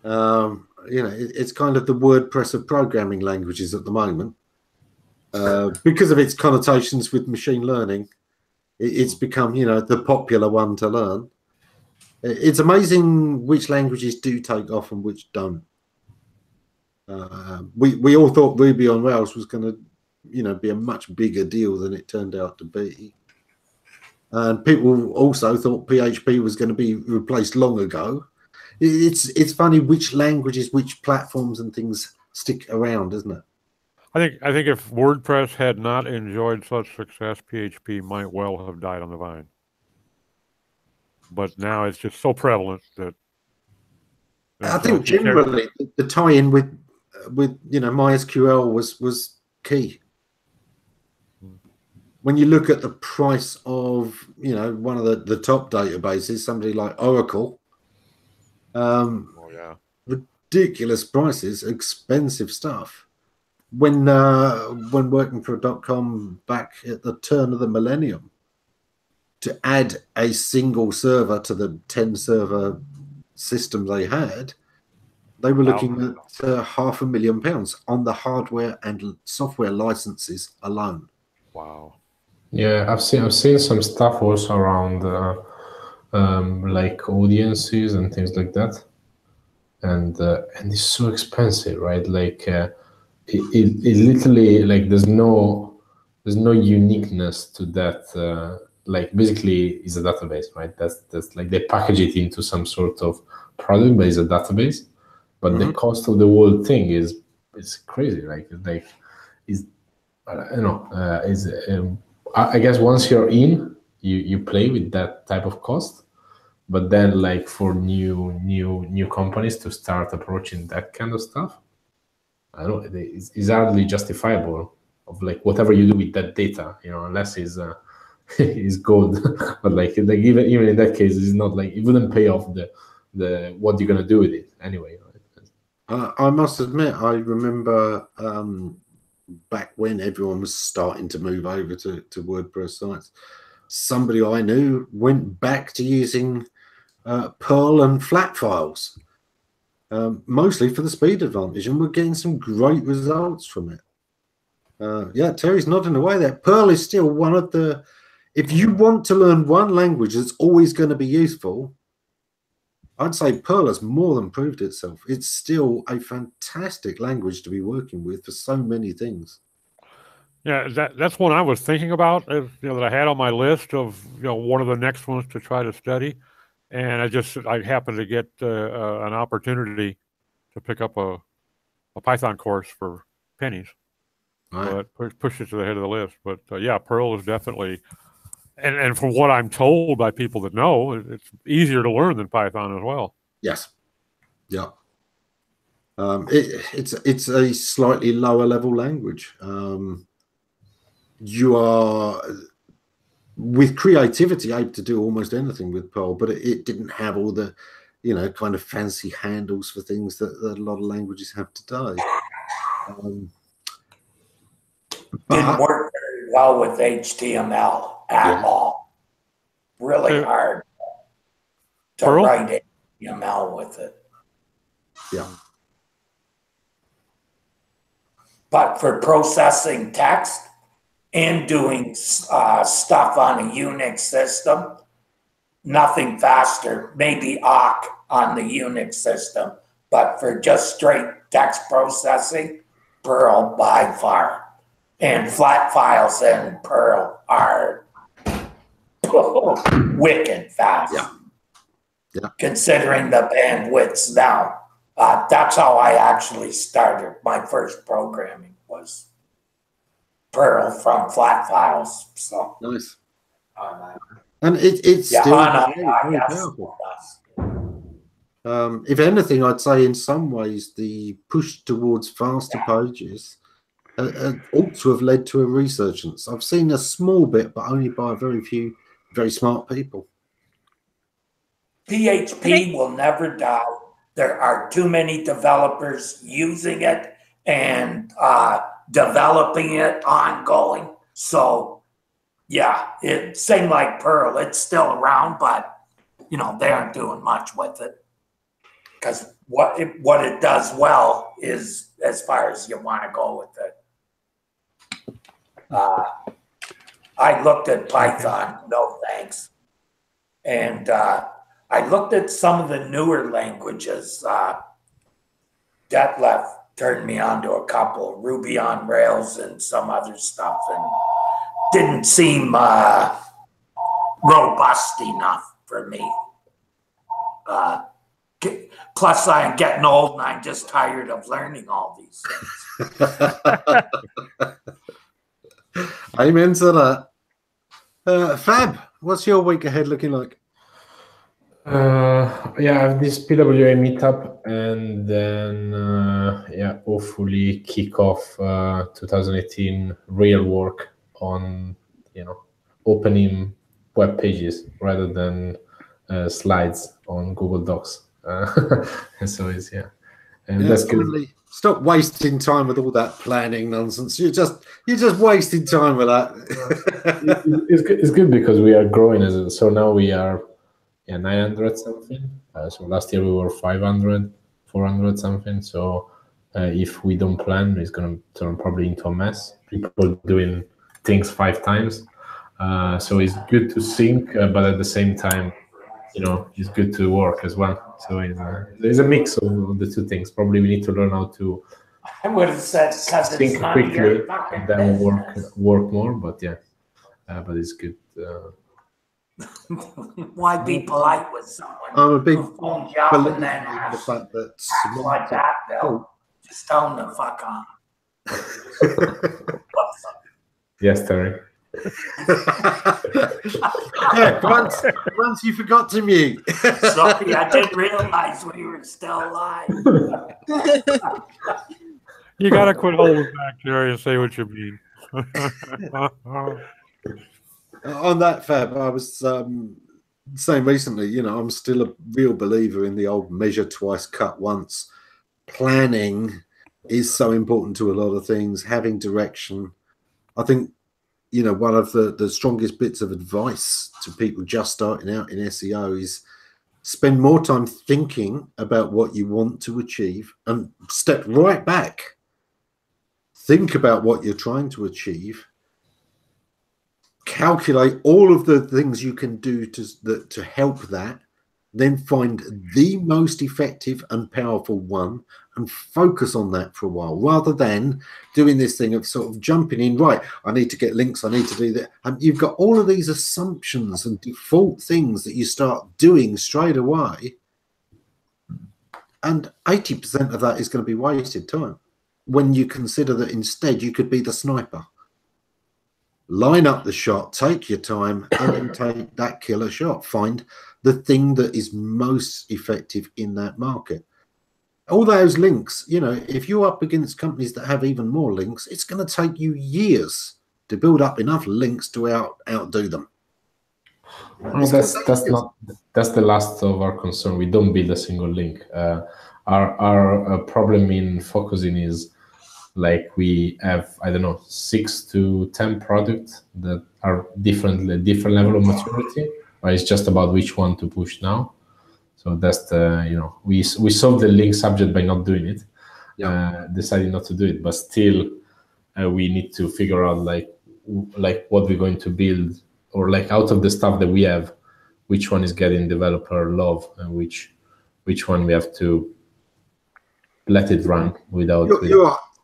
It's kind of the WordPress of programming languages at the moment. Because of its connotations with machine learning, it's become, the popular one to learn. It's amazing which languages do take off and which don't. We all thought Ruby on Rails was going to, be a much bigger deal than it turned out to be. And people also thought PHP was going to be replaced long ago. It's funny which languages, which platforms and things stick around, isn't it? I think if WordPress had not enjoyed such success, PHP might well have died on the vine. But now it's just so prevalent that I think generally the tie-in with MySQL was key. When you look at the price of one of the top databases, somebody like Oracle, ridiculous prices, expensive stuff. When working for .com back at the turn of the millennium, to add a single server to the 10-server system they had, they were looking at £500,000 on the hardware and software licenses alone. Wow. Yeah, I've seen some stuff also around like audiences and things like that, and it's so expensive, right? Like it literally, like there's no uniqueness to that. Like basically, it's a database, right? That's like they package it into some sort of product, but it's a database. But the cost of the whole thing is crazy. Like is I guess once you're in, you play with that type of cost, but then like for new companies to start approaching that kind of stuff, I don't know, it's hardly justifiable of like whatever you do with that data, unless it's is gold. But like even in that case, it's not like it wouldn't pay off the what you're gonna do with it anyway. Right? I must admit, I remember back when everyone was starting to move over to WordPress sites, somebody I knew went back to using Perl and flat files, mostly for the speed advantage, and we're getting some great results from it. Yeah, Terry's nodding away there. Perl is still one of the, if you want to learn one language that's always going to be useful, I'd say Perl has more than proved itself. It's still a fantastic language to be working with for so many things. Yeah, that's one I was thinking about, that I had on my list of one of the next ones to try to study, and I happened to get an opportunity to pick up a Python course for pennies. Right. But push it to the head of the list. But yeah, Perl is definitely. And from what I'm told by people that know, it's easier to learn than Python as well. Yes. Yeah. It's a slightly lower level language. you are, with creativity, able to do almost anything with Perl, but it didn't have all the, kind of fancy handles for things that a lot of languages have today. Didn't work very well with HTML at all. Really hard to write HTML with it. Yeah. But for processing text and doing stuff on a Unix system, nothing faster. Maybe awk on the Unix system, but for just straight text processing, Perl by far. And flat files in Perl are wicked fast. Yeah. Considering the bandwidths now. That's how I actually started. My first programming was Perl from flat files. So nice. And it's still very powerful. If anything, I'd say in some ways the push towards faster pages ought to have led to a resurgence. I've seen a small bit, but only by very few very smart people. PHP will never die. There are too many developers using it and developing it ongoing. So, yeah, it's same like Perl. It's still around, but, they aren't doing much with it. Because what it does well is as far as you want to go with it. I looked at Python, no thanks. And I looked at some of the newer languages. Detlef turned me on to a couple, Ruby on Rails and some other stuff, and didn't seem robust enough for me. Plus, I'm getting old and I'm just tired of learning all these things. Amen to that. Fab, what's your week ahead looking like? I have this PWA meetup, and then hopefully kick off 2018 real work on opening web pages rather than slides on Google Docs. And so it's and that's good. Stop wasting time with all that planning nonsense. You're just wasting time with that. It's good because we are growing so now we are 900 something. So last year we were 500, 400 something. So if we don't plan, it's going to turn probably into a mess. People doing things 5 times. So it's good to sync, but at the same time, it's good to work as well. So there's a mix of the two things. Probably we need to learn how to think quickly and then work more. But but it's good. Why be polite with someone? I'm a big believer in the fact that like that, Bill. Just tell them to fuck on. Yes, Terry. Once you forgot to mute. Sorry, I didn't realize we were still alive. You gotta quit holding back, Jerry, and say what you mean. On that, Fab, I was saying recently, I'm still a real believer in the old measure twice, cut once. Planning is so important to a lot of things. Having direction. I think one of the strongest bits of advice to people just starting out in SEO is spend more time thinking about what you want to achieve and step right back. Think about what you're trying to achieve. Calculate all of the things you can do to help that. Then find the most effective and powerful one and focus on that for a while, rather than doing this thing of sort of jumping in, right, I need to get links, I need to do that. And you've got all of these assumptions and default things that you start doing straight away. And 80% of that is going to be wasted time when you consider that instead you could be the sniper. Line up the shot, take your time, and then take that killer shot. Find the thing that is most effective in that market. All those links, if you're up against companies that have even more links, it's going to take you years to build up enough links to outdo them. No, that's the last of our concern. We don't build a single link. Our problem in focusing is like we have, I don't know, 6 to 10 products that are different level of maturity, or it's just about which one to push now. So that's the, you know, we solve the link subject by not doing it, deciding not to do it, but still we need to figure out like what we're going to build, or like out of the stuff that we have, which one is getting developer love and which one we have to let it run without.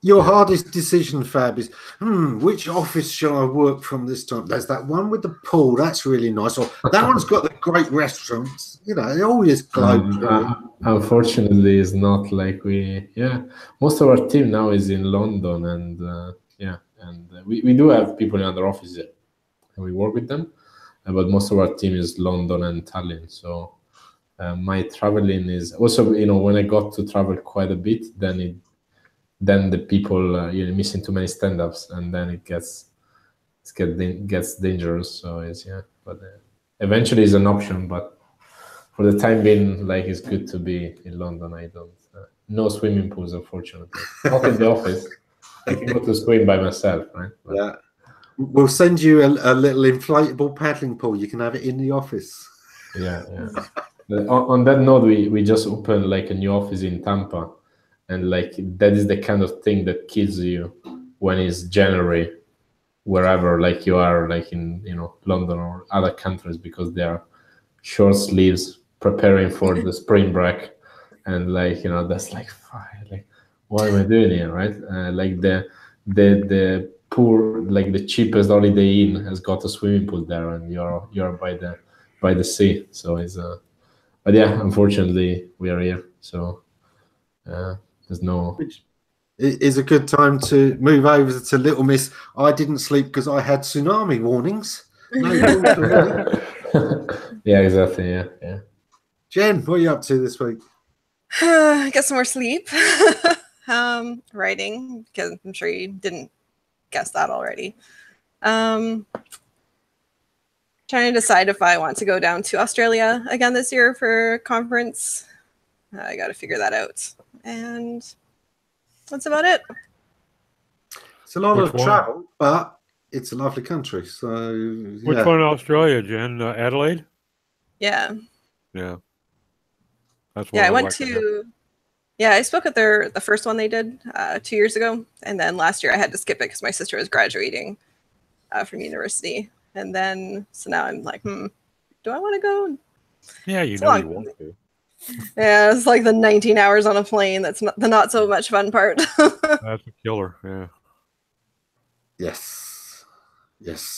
Your hardest decision, Fab, is which office shall I work from this time? There's that one with the pool, that's really nice. Or that one's got the great restaurants. You know, they always globe. Unfortunately, it's not like most of our team now is in London, and we do have people in other offices, and we work with them, but most of our team is London and Tallinn. So my traveling is also, you know, when I got to travel quite a bit, then the people you're missing too many stand-ups, and then it gets dangerous. So it's but eventually it's an option, but for the time being, like, it's good to be in London. I don't no swimming pools, unfortunately, not in the office. I can go to swim by myself, right? But, yeah, we'll send you a little inflatable paddling pool. You can have it in the office. Yeah. On that note, we just opened like a new office in Tampa. And like that is the kind of thing that kills you when it's January, wherever like you are, like in London or other countries, because they are short sleeves preparing for the spring break, and like that's like fine, like what am I doing here, right? Like the poor, like the cheapest Holiday Inn has got a swimming pool there, and you're by the sea. So it's but yeah, unfortunately we are here. So. There's no. It is a good time to move over to Little Miss. I didn't sleep because I had tsunami warnings. No, yeah, exactly. Yeah. Jen, what are you up to this week? Get some more sleep. Writing, because I'm sure you didn't guess that already. Trying to decide if I want to go down to Australia again this year for a conference. I got to figure that out. And that's about it. It's a lot of travel, but it's a lovely country. So, which one in Australia, Jen? Adelaide? Yeah. Yeah. That's I went to. Yeah, I spoke at the first one they did 2 years ago, and then last year I had to skip it because my sister was graduating from university, and then so now I'm like, do I want to go? Yeah, you know you want to. Yeah, it's like the 19 hours on a plane. That's not so much fun part. That's a killer. Yeah. Yes.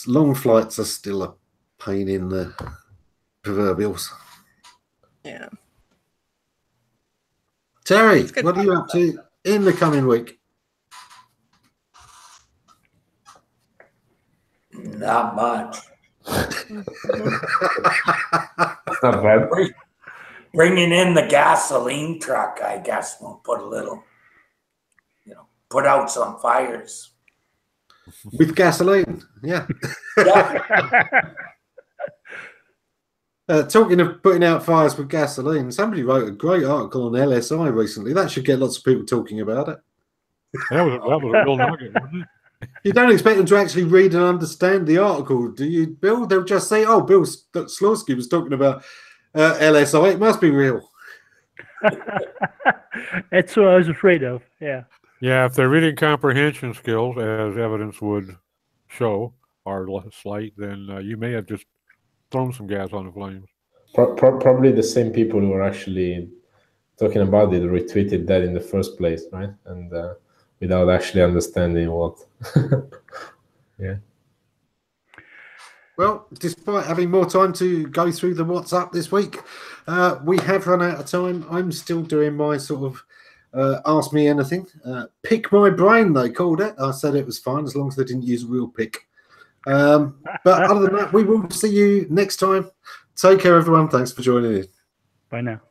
Long flights are still a pain in the proverbials. Yeah. Terry, what are you up to in the coming week? Not much. Not bad. Bringing in the gasoline truck, I guess we'll put a little, put out some fires. With gasoline, yeah. Talking of putting out fires with gasoline, somebody wrote a great article on LSI recently. That should get lots of people talking about it. That was a real nugget, wasn't it? You don't expect them to actually read and understand the article, do you, Bill? They'll just say, oh, Bill Slawski was talking about LSI, it must be real. That's what I was afraid of. Yeah. Yeah, if their reading comprehension skills, as evidence would show, are slight, then you may have just thrown some gas on the flames. Probably the same people who are actually talking about it retweeted that in the first place, right? And without actually understanding what. Yeah. Well, despite having more time to go through the WhatsApp this week, we have run out of time. I'm still doing my sort of ask me anything. Pick my brain, they called it. I said it was fine as long as they didn't use a real pick. But other than that, we will see you next time. Take care, everyone. Thanks for joining in. Bye now.